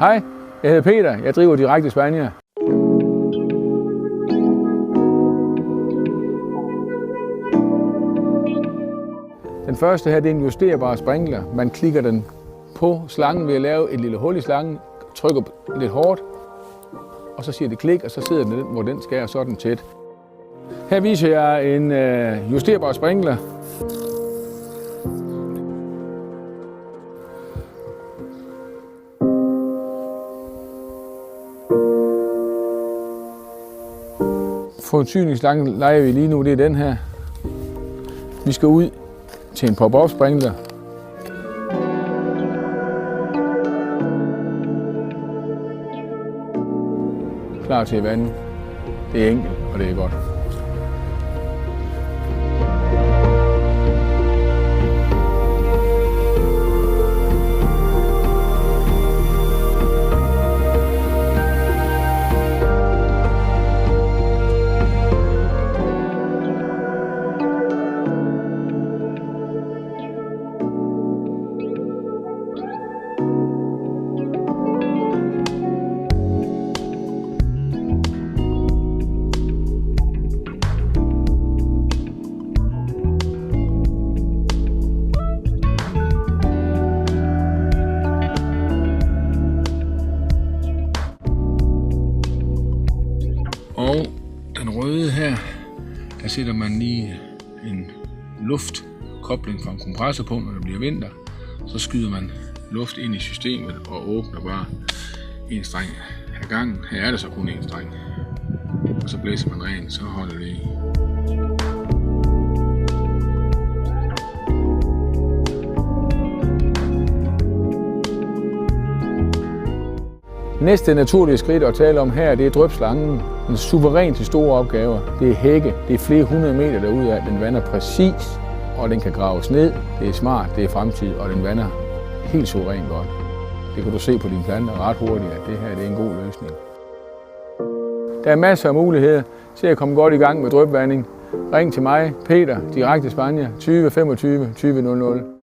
Hej, jeg hedder Peter. Jeg driver Direkte Spanier. Den første her, det er en justerbar sprinkler. Man klikker den på slangen ved at lave et lille hul i slangen, trykker lidt hårdt, og så siger det klik, og så sidder den, hvor den skal, og så er den tæt. Her viser jeg en justerbar sprinkler. Forsyningsslangen leger vi lige nu, det er den her. Vi skal ud til en pop-up sprinkler. Klar til at vande. Det er enkelt, og det er godt. Og den røde her, der sætter man lige en luftkobling fra en kompressor på, når det bliver vinter. Så skyder man luft ind i systemet og åbner bare en streng af gangen. Her er der så kun en streng. Og så blæser man rent, så holder det i. Næste naturlige skridt at tale om her, det er drypslangen. Den suverænt til store opgaver. Det er hække. Det er flere 100 meter derudad. Den vander præcis, og den kan graves ned. Det er smart, det er fremtid, og den vander helt suverænt godt. Det kan du se på dine planter ret hurtigt, at det her det er en god løsning. Der er masser af muligheder til at komme godt i gang med drypvanding. Ring til mig, Peter, Direkte Spanier, 20 25 20 00.